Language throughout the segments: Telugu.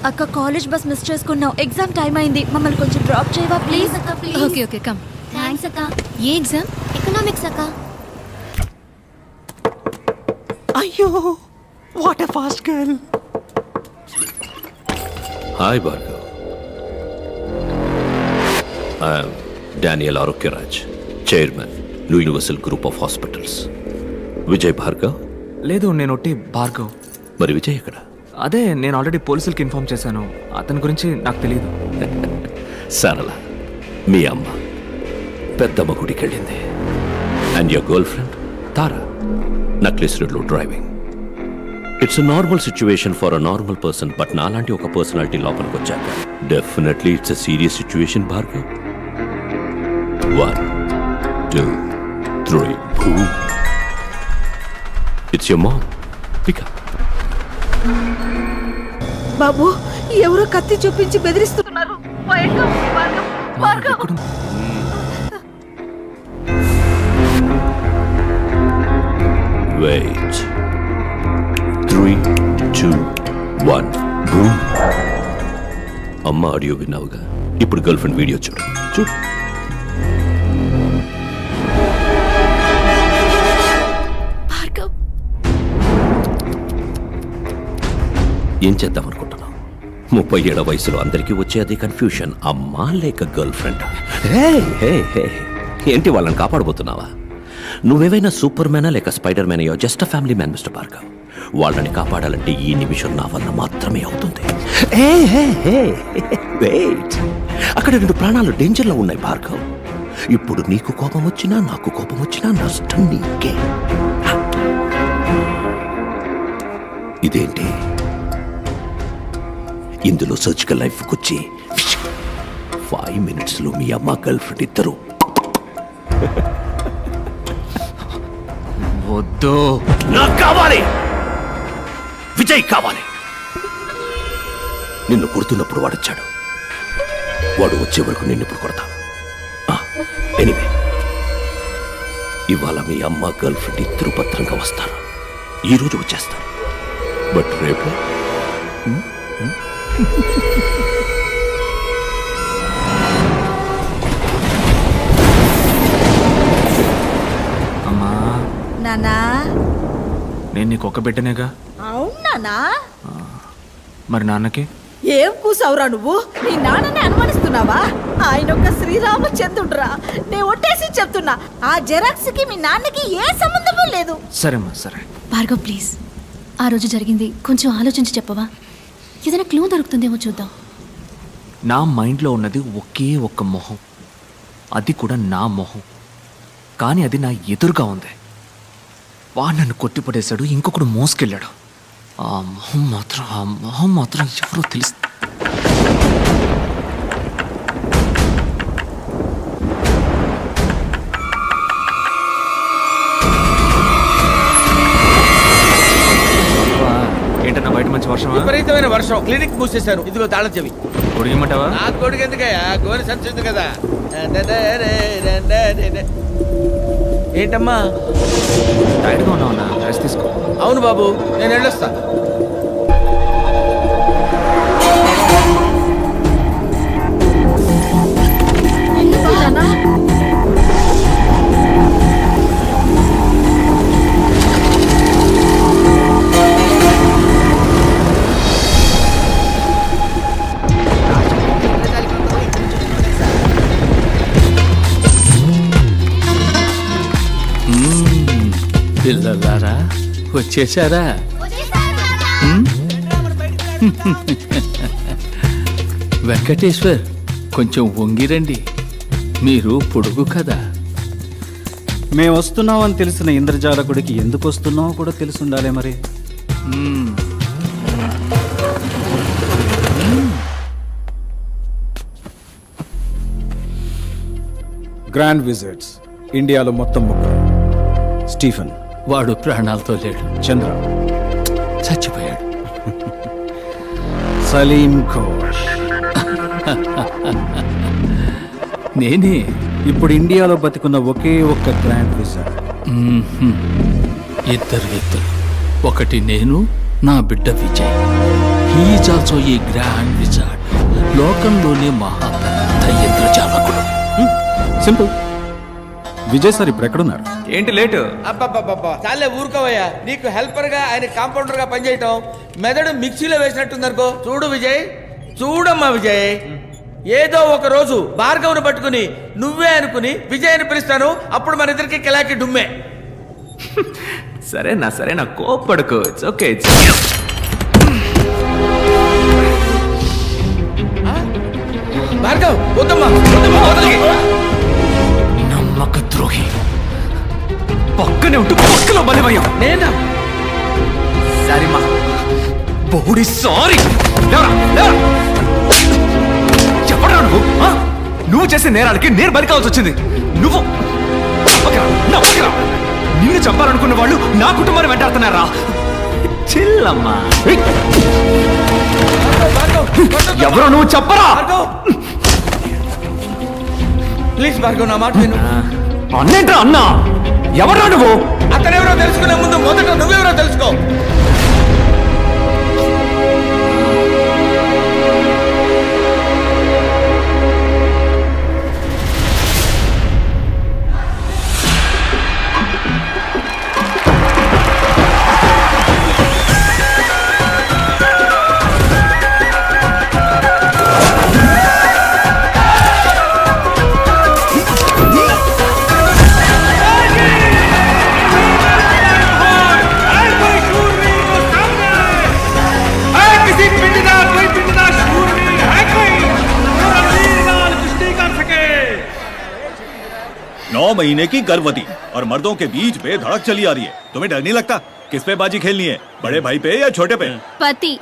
అక్క కాలేజ్ బస్ మిస్ చేసుకున్నాం. ఎగ్జామ్ టైం అయింది. మమ్మల్ని కొంచెం డ్రాప్ చేయవా ప్లీజ్? అక్క please. Okay okay come. Thanks అక్క. ఏ ఎగ్జామ్? ఎకనామిక్స్ అక్క. అయ్యో what a fast girl. Hi Bhargav, I'm Daniel Arogyaraj, chairman universal group of hospitals. Vijay Bhargav? లేదు, నేను ఒట్టి భార్గవ్. మరి విజయ్ ఎక్కడ? అదే నేను ఆల్రెడీ పోలీసులకి ఇన్ఫార్మ్ చేశాను. అతని గురించి నాకు తెలియదు. సరళ మీ అమ్మ పెద్దమ్మ గుడికి వెళ్ళింది. And your girl friend Tara necklace రోడ్లో driving. It's a normal situation for a normal person, but నాలాంటి ఒక పర్సనాలిటీ లోపలికి వచ్చాక definitely it's a serious situation Bhargav. 1 2 3 boom. It's your mom. Pick up. బాబు ఎవరో కత్తి చూపించి బెదిరిస్తున్నారు. Wait. 3 2 1 boom. అమ్మ ఆడియో విన్నావుగా, ఇప్పుడు గర్ల్ ఫ్రెండ్ వీడియో చూడు. భార్గవ్, ఏం చేద్దాం అనుకుంటున్నావు? 37 వయసులో అందరికీ వచ్చే అదే కన్ఫ్యూషన్, అమ్మా లేక గర్ల్ ఫ్రెండ్. ఏంటి వాళ్ళని కాపాడబోతున్నావా? నువ్వేవైనా సూపర్ మ్యానా లేక స్పైడర్ మ్యాన్ అయ్యో? Just a family man mister Bhargav. వాళ్ళని కాపాడాలంటే ఈ నిమిషం నా వల్ల మాత్రమే అవుతుంది. వెయిట్, అక్కడ 2 ప్రాణాలు డేంజర్లో ఉన్నాయి భార్గవ్. ఇప్పుడు నీకు కోపం వచ్చినా నాకు కోపం వచ్చినా నష్టం నీకే. ఇదేంటి? ఇందులో సర్జికల్ లైఫ్కి వచ్చి 5 minutesలో మీ అమ్మ గర్ల్ ఫ్రెండ్ ఇద్దరు. వద్దు, నాకు కావాలి, విజయ్ కావాలి. నిన్ను కొడుతున్నప్పుడు వాడొచ్చాడు, వాడు వచ్చే వరకు నిన్ను ఇప్పుడు కొడతా. ఎనీవే, ఇవాళ మీ అమ్మ గర్ల్ ఫ్రెండ్ ఇద్దరు భద్రంగా వస్తారు. ఈరోజు వచ్చేస్తారు, బట్ రేపు అమ్మా. నానా, నేను నీకు ఒక బిడ్డనేగా. అవునానా? మరి నాన్నకి? ఏం కూసావురా నువ్వు? నీ నాన్నని అనుమానిస్తున్నావా? ఆయన ఒక శ్రీరామచంద్రుడురా. నేను ఒట్టేసి చెప్తున్నా, ఆ జెరాక్స్ కి మీ నాన్నకి ఏ సంబంధము లేదు. సరేమ్మా, సరే. భార్గవ్ ప్లీజ్, ఆ రోజు జరిగింది కొంచెం ఆలోచించి చెప్పవా? ఏదైనా క్లూ దొరుకుతుందేమో చూద్దాం. నా మైండ్లో ఉన్నది ఒకే ఒక్క మొహం, అది కూడా నా మొహం. కానీ అది నా ఎదురుగా ఉంది. వాడు నన్ను కొట్టిపడేశాడు, ఇంకొకడు మోసుకెళ్ళాడు. ఆ మొహం మాత్రం ఎవరో తెలుసు. ఏంటన్నా బయట మంచి వర్షం? విపరీతమైన వర్షం. క్లినిక్ మూసేశారు. ఇదిగో తాళం చెవి. కొడిగమంటావా? నా కొడుకు ఎందుకయ్యా? గోరి సంచుంది కదా. ఏంటమ్మా టైర్డ్గా ఉన్నావన్నా, రెస్ట్ తీసుకో. అవును బాబు, నేను వెళ్ళొస్తా. నానా, పిల్లలారా వచ్చేసారా? వెంకటేశ్వర్, కొంచెం వంగిరండి, మీరు పొడుగు కదా. మేము వస్తున్నామని తెలిసిన ఇంద్రజాలకుడికి ఎందుకు వస్తున్నామో కూడా తెలుసుండాలే మరి. గ్రాండ్ విజిట్స్ ఇండియాలో మొత్తం 3. స్టీఫెన్, వాడు ప్రాణాలతో లేడు. చంద్ర చచ్చిపోయాడు. సలీం ఘోష్ నేనే. ఇప్పుడు ఇండియాలో బతికున్న ఒకే ఒక్క గ్రాండ్ విజిట్. ఇద్దరు, ఒకటి నేను, నా బిడ్డ Vijay. Is also a grand wizard. లోకంలోనే మహా పెద్ద ఇంద్రజాలకుడు. సింపుల్. విజయ్ సార్ ఇప్పుడు ఎక్కడున్నారు? ఏంటి లేటు? అబ్బబ్బబ్బబ్బా చాలే ఊరుకోవయ్యా. నీకు హెల్పర్ గా ఆయన కాంపౌండర్ గా పనిచేయటం మెదడు మిక్సీలో వేసినట్టుందనుకో. చూడు విజయ్, చూడమ్మా విజయ్, ఏదో ఒక రోజు భార్గవుని పట్టుకుని నువ్వే అనుకుని విజయ్ అని పిలుస్తాను. అప్పుడు మన ఇద్దరికి కిలాకి డుమ్మే. సరేనా కోప్పడుకో. It's okay. భార్గవ్ వద్దమ్మా, వదలకి. నమ్మక ద్రోహి, పక్కనే ఉంటూ పక్కలో బలిమయ్యావు. నేనా? సారీమా, బోడి సారీ. చెప్పడా నువ్వు? నువ్వు చేసే నేరాలకి నేను బలి కావాల్సి వచ్చింది. నువ్వు నిన్ను చంపాలనుకున్న వాళ్ళు నా కుటుంబాన్ని వెంటాడుతున్నారా? చిల్లమ్మా. ఎవరో నువ్వు చెప్పరా? భార్గవ్ ప్లీజ్ భార్గవ్, నా మాట విను. అన్నేంట్రా అన్నా? ఎవరా నువ్వు? అతనెవరో తెలుసుకునే ముందు మొదట నువ్వెవరో తెలుసుకో. महीने की गर्भवती और मर्दों के बीच बेधड़क चली आ रही है. तुम्हें डर नहीं लगता? किस पे बाजी खेलनी है, बड़े भाई पे या छोटे पे? పతి,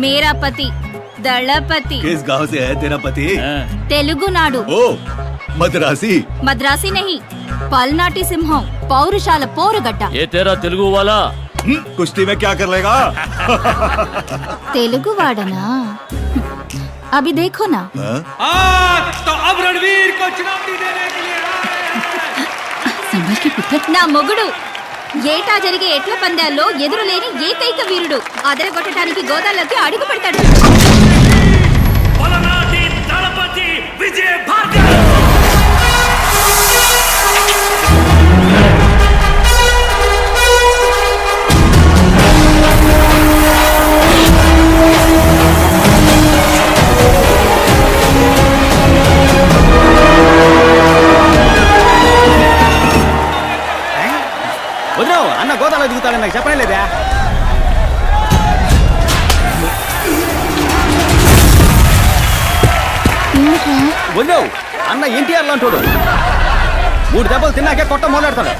మేరా పతి, దళపతి. किस गांव से है तेरा पति? తెలుగునాడు. ओ मद्रासी. మద్రాసి నహి, పల్నాటి సింహం, పౌరుషాల పోరుగడ్డ. ఏ తేరా తెలుగు వాలా? कुश्ती में क्या कर लेगा? తెలుగు వాడనా? అభి देखो ना. तो अब रणवीर को चुनौती देने के लिए నా మొగుడు ఏటా జరిగే ఎట్ల పందాల్లో ఎదురులేని ఏకైక వీరుడు. అదరగొట్టడానికి గోదాల్లోకి అడుగు పెడతాడు. వదిలేవు అన్న గోదాలో దిగుతాడని నాకు చెప్పనే లేదా? వదిలేవు అన్న ఎన్టీఆర్ లాంటోడు. 3 దెబ్బలు తిన్నాకే కొట్ట మొదలెడతాడు.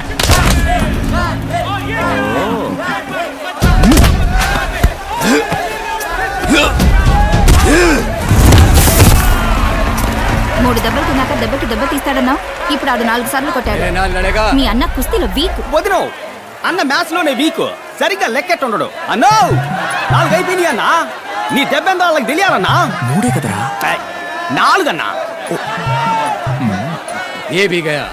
మూడు దెబ్బలు తిన్నాక దెబ్బకి దెబ్బ తీస్తాడన్నా. ఇప్పుడు అది 4 సార్లు కొట్టాడు. మీ అన్న కుస్తీలో వీక్. వదిలేవు అన్న మ్యాచ్ లోనే వీక్. సరిగ్గా లెక్కెట్టుండడు. అన్నో 4 అయిపోయినాయి అన్నా. నీ దెబ్బ ఎంత వాళ్ళకి తెలియాలన్నా? 3 కదరా? 4 అన్నా. ఏ भी गया.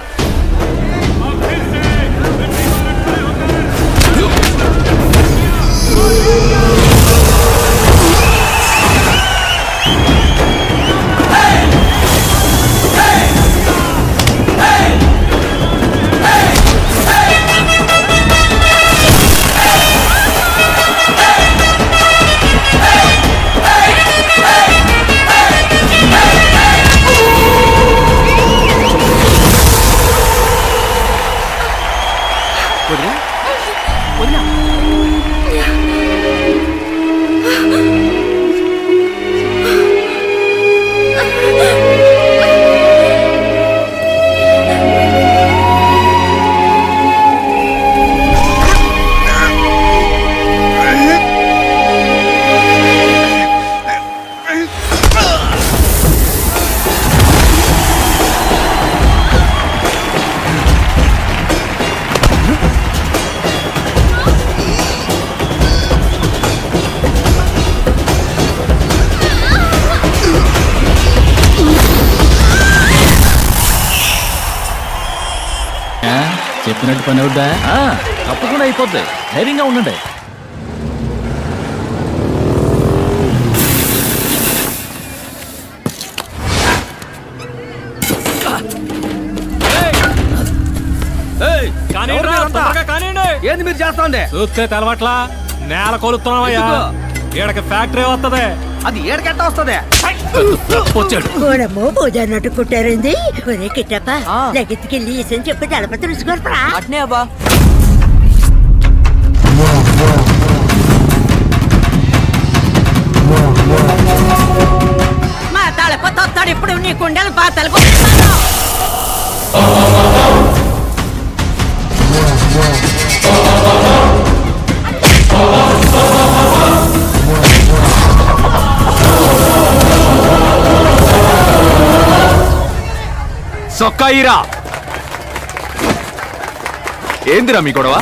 చెప్పినట్టు పని అవుద్దా? తప్పకుండా అయిపోద్ది. ధైర్యంగా ఉండండి. ఏంది మీరు చేస్తోంది? చూస్తే తెలవట్లా నేల కొలుతున్నావయ్యా. ఈడకి ఫ్యాక్టరీ వస్తుంది. అది ఏడకెట్ట వస్తుంది? వచ్చాడు. గోడమ్మో పూజన్నట్టు కుట్టారండి. ఒరే కిట్టప్ప లగెత్తుకెళ్ళి ఈసని చెప్పి తలప తెలుసుకోరా. అట్నే అబ్బా. మా తలప తొత్తాడు ఇప్పుడు నీ కుండలు పాతలు సొక్కాయిరా. ఏందిరా మీ గొడవ?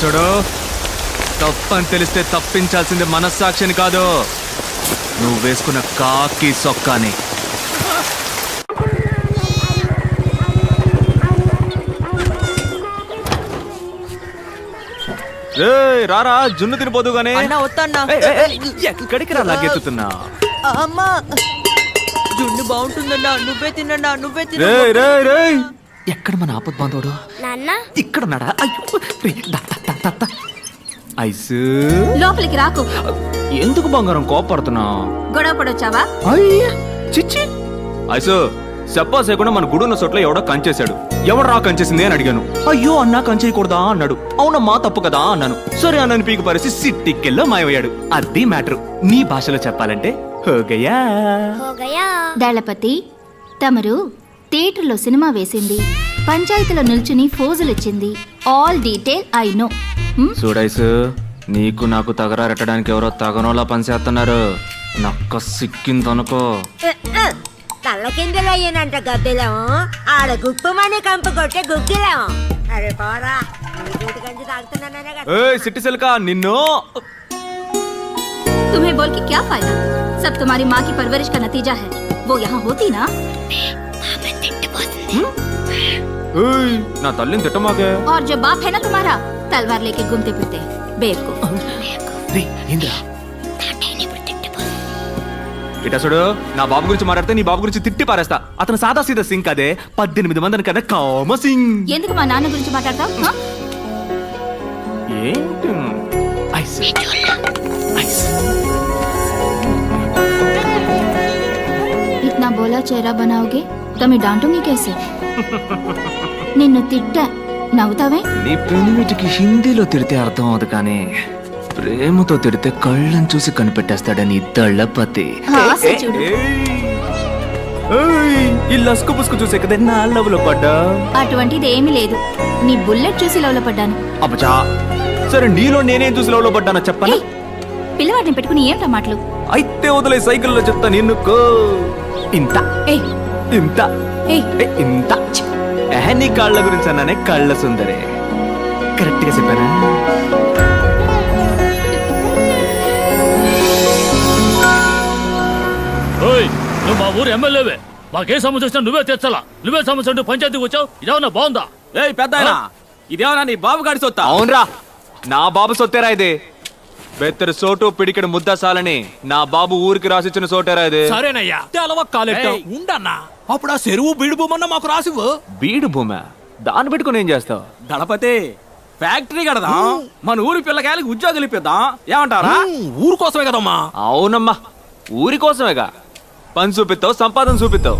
చూడు, తప్పని తెలిస్తే తప్పించాల్సింది మనస్సాక్షిని కాదు, నువ్వు వేసుకున్న కాకి సొక్కాని. రారా జున్ను తినిపోదు గానీ. ఎక్కడికి రా లాగెత్తుతున్నా? అమ్మా జున్ను బాగుంటుందన్నా, నువ్వే తిన్నా, నువ్వే తిన్నా. ఎక్కడ మన ఆపద్ బాంధవుడు? ఇక్కడ ఉన్నాడా? ఐసు లోపలికి రాకు. ఎందుకు బంగారం కోపడుతున్నావు? గొడవ పడొచ్చావా? చిచ్చి ఐసు చెప్పా చేయకుండా మన గుడున్న చోట్ల ఎవడో కంచేశాడు. ఎవడు రా కంచేసింది అని అడిగాను. అయ్యో అన్నా కంచేయకూడదా అన్నాడు. అవునమ్మా తప్పు కదా అన్నాను. సరే అన్నని పీకు పరిసి సిట్టికెళ్ళో మాయమయ్యాడు. అది మ్యాటర్. నీ భాషలో చెప్పాలంటే హోగయా. దళపతి తమరు థియేటర్లో సినిమా వేసింది, పంచాయతీలో నిల్చుని ఫోజులిచ్చింది, ఆల్ డీటెయిల్ ఐ నో. చూడైసు, నీకు నాకు తగరారెట్టడానికి ఎవరో తగనోలా పనిచేస్తున్నారు. నక్క సిక్కిందనుకో. తల్ల కిందలు అయ్యానంట గద్దెలం, ఆడ గుప్పమని కంపు కొట్టే గుగ్గిలం. అరే పోరా, గంజి తాగుతున్నానే. సిట్టి సిల్కా నిన్ను. तुम्हें बोल के क्या फायदा? सब तुम्हारी माँ की परवरिश का नतीजा है. वो यहाँ होती ना. నా తల్లిని తిట్టమాకే. और जो बाप है ना तुम्हारा, तलवार लेके घूमते फिरते बेवकूफ. ఇటా చూడు, నా బాబు గురించి మాట్లాడితే నీ బాబు గురించి తిట్టి పారేస్తా. అతను సాదా సీదా సింగ్ అదే 18 మందిని కదా కామ సింగ్. ఎందుకు మా నాన్న గురించి మాట్లాడతావు? ఏంటి ఐస్ ఐస్. इतना बोला चेहरा बनाओगे तो मैं डांटूंगी कैसे? నిన్ను తిట్టా, నవ్వుతావే? నీ పెనిమిటికి హిందీలో తిడితే అర్థం అవదు కానీ ప్రేమతో తిడితే కళ్ళని చూసి కనిపెట్టేస్తాడని దళపతి. ఈ లస్కు పుస్కు చూసే కదా నా లవ్లో పడ్డా. అటువంటిది ఏమీ లేదు, నీ బుల్లెట్ చూసి లవ్లో పడ్డాను. అబ్బచా, సరే నీలో నేనేం చూసి లవ్లో పడ్డానో చెప్పనా? పిల్లవాడిని పెట్టుకుని ఏమిటా మాటలు? అయితే వదిలే, సైకిల్లో చెప్తా నిన్నుకో. ఇంత ఇంత ఇంత నీ కాళ్ళ గురించి అన్నానే, కళ్ళ సుందరే. కరెక్ట్ గా చెప్పానా? నువ్వు మా ఊరు ఎమ్మెల్యేవే, మాకే సమస్య వచ్చినా నువ్వే తెచ్చాలా. నువ్వే సమస్య అంటూ పంచాయతీకి వచ్చావు. ఇదేమన్నా బాగుందా? పెద్దాయనా, ఇదేమన్నా నీ బాబు గాడి సొత్తా? అవునరా, నా బాబు సొత్తేరా ఇది. బెత్తరు సోటు పిడికెడు ముద్ద సాలని నా బాబు ఊరికి రాసిచ్చిన సోటేరా ఇది. సరేనయ్యా, ఉండన్నా. అప్పుడు ఆ చెరువు బీడు భూమన్నా మాకు రాసివ్వు. బీడు భూమా? దాన్ని పెట్టుకుని ఏం చేస్తావు? దళపతి, ఫ్యాక్టరీ కడదాం, మన ఊరి పిల్లకాయలకి ఉద్యోగాలు ఇప్పిద్దాం, ఏమంటారా? ఊరు కోసమే కదమ్మా. అవునమ్మా, ఊరి కోసమేగా. పని చూపిస్తావు, సంపాదన చూపిస్తావు.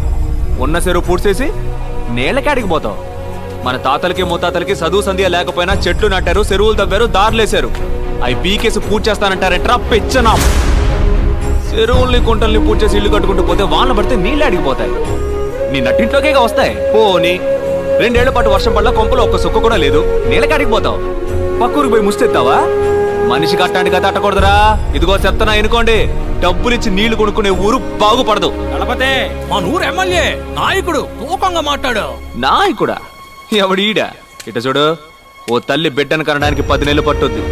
ఉన్న చెరువు పూడ్చేసి నేలకాడికి పోతావు. మన తాతలకి ముత్తాతలకి చదువు సంధ్య లేకపోయినా చెట్లు నాటారు, చెరువులు తవ్వారు, దారులేశారు. అవి పీకేసి పూజ చేస్తానంటారంటరా పెచ్చనా. చెరువుల్ని కుంటల్ని పూజ చేసి ఇల్లు కట్టుకుంటూ పోతే వాన పడితే నీళ్ళు అడిగిపోతాయి. నీ నట్టింట్లోకే వస్తాయి. పోని 2 ఏళ్ల పాటు వర్షం పడ్డ కొంపలో ఒక్క సుక్క కూడా లేదు, నీళ్ళకాడికి పోతావు. పక్కూరికి పోయి ముస్తెత్తావా? మనిషి కట్టాంటి కదా అట్టకూడదురా. ఇదిగో చెప్తానా ఎనుకోండి, డబ్బులిచ్చి నీళ్లు కొనుక్కునే ఊరు బాగుపడదు. దళపతే, మన ఊరు ఎమ్మెల్యే నాయకుడు తూకంగా మాట్లాడు. నాయకుడా? ఎవడీడా? ఇట చూడు, ఓ తల్లి బిడ్డను కనడానికి 10 నెలలు పట్టుద్ది.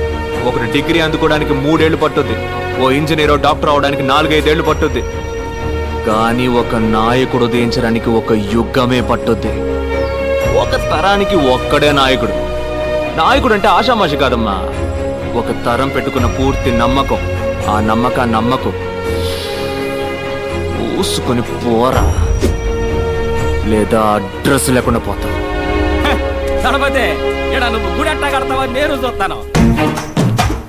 ఒకటి డిగ్రీ అందుకోవడానికి 3 ఏళ్లు పట్టుద్ది. ఓ ఇంజనీరో డాక్టర్ అవడానికి 4-5 ఏళ్లు పట్టుద్ది. కానీ ఒక నాయకుడు ఉదయించడానికి ఒక యుగమే పట్టుద్ది. ఒక తరానికి ఒక్కడే నాయకుడు. నాయకుడు అంటే ఆషామాషి కాదమ్మా. ఒక తరం పెట్టుకున్న పూర్తి నమ్మకం. ఆ నమ్మకం ఊసుకొని పోరా, లేదా అడ్రస్ లేకుండా పోతావు. దళపతే, ఇక్కడ నువ్వు గుడి ఎట్టా కడతావా నేను చూస్తాను.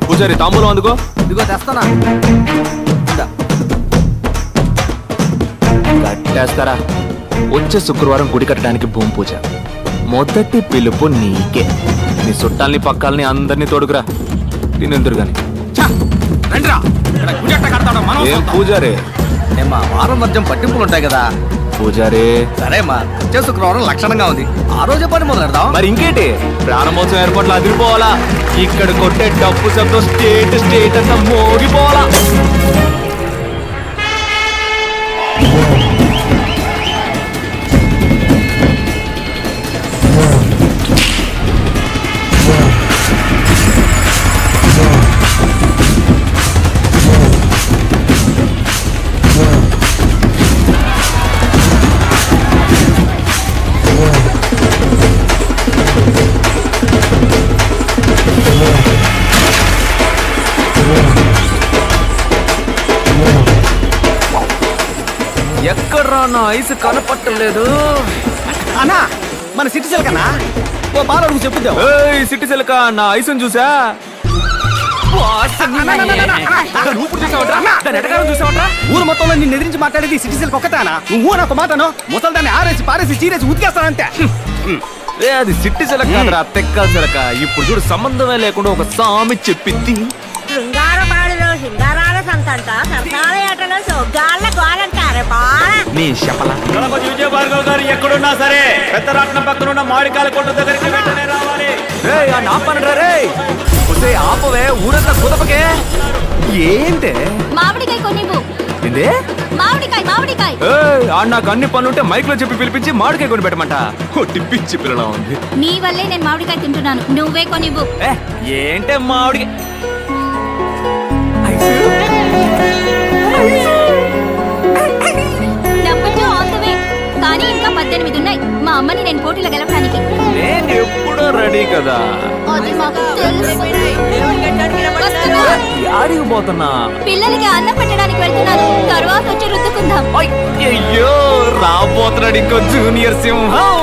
పూజారి తాంబూలం అందుకో. ఇదిగో తెస్తానా. కట్టేస్తారా? వచ్చే శుక్రవారం గుడి కట్టడానికి భూమి పూజ. మొదటి పిలుపు నీకే. నీ చుట్టాలని పక్కాలని అందరినీ తోడుకురా. తినెందురు గాని. రండిరా, ఇక్కడ గుడి ఎట్టా కడతాడో మనం ఏం చూద్దాం. పూజారే? ఏమ్మా, వారం వర్జం పట్టింపులు ఉంటాయి కదా. పూజారే, సరేమ్మా, వచ్చే శుక్రవారం లక్షణంగా ఉంది. ఆ రోజే పని మొదలు పెడదాం. మరి ఇంకేంటి, ప్రారంభోత్సవం ఏర్పాట్లు అదిరిపోవాలా. ఇక్కడ కొట్టే డబ్బు శబ్దం స్టేట్ అంతా మోగిపోవాలా. ఎక్కడ్రా నా ఐస్ కనపట్టలేదు. అన్నా, మన సిటిజన్ కన్నా ఓ బాల అడుగు చెప్పుద్దాం. ఏయ్ సిట్టి సిలక, నా ఐసుని చూసా? ఊరు మొత్తంలో నిన్ను ఎదిరించి మాట్లాడేది సిటిజన్ ఒక్కతానా? నువ్వు నాకు మాటను ముసల్దాన్ని ఆరేసి పారేసి చీరేసి ఉతికేస్తానంతే. రే అది సిట్టి సిలక కాదురా, తెక్కల సిలక. ఇప్పుడు చూడు, సంబంధమే లేకుండా ఒక సామి చెప్పింది. శృంగారపాడిలో సింగారాల సంతంట సరసాల ఆటలో సొగ్గాళ్ళ గోలంటారే బాల. నీ శపల. విజయ భార్గవ్ గారు ఎక్కడున్నా సరే పెద్దరాట్నం పక్కన ఉన్న మామిడికాయల కొట్టు దగ్గరికి వెంటనే రావాలి. రేయ్ ఆ నాపనరా రేయ్. ఒసేయ్ ఆపవే, ఊరంతా కుదపకే. ఏంటే? మామిడికాయ కొనివ్వు. ఏందే? మామిడికాయ. ఏయ్ ఆ నాకు అన్ని పనులుంటే మైక్ లో చెప్పి పిలిపించి మామిడికాయ కొని పెట్టమంట. పిచ్చి పిల్లలా ఉంది. నీ వల్లే నేను మామిడికాయ తింటున్నాను, నువ్వే కొనివ్వు. ఏంటే మామిడికాయ? డబ్బుతో ఆన్ ద వే. కానీ ఇంకా 18 ఉన్నాయి. మా అమ్మని నేను పోటీలో గెలవడానికి. నేను ఎప్పుడో రెడీ కదా. అది మాకు తెలుసు. వస్తున్నా. యాడికి పోతున్నా? పిల్లలకి అన్నం పెట్టడానికి వెళ్తున్నాను. తర్వాత వచ్చి రుద్దుకుందాం. అయ్యో, రాబోతున్నాడు ఇంకో జూనియర్ సింహం.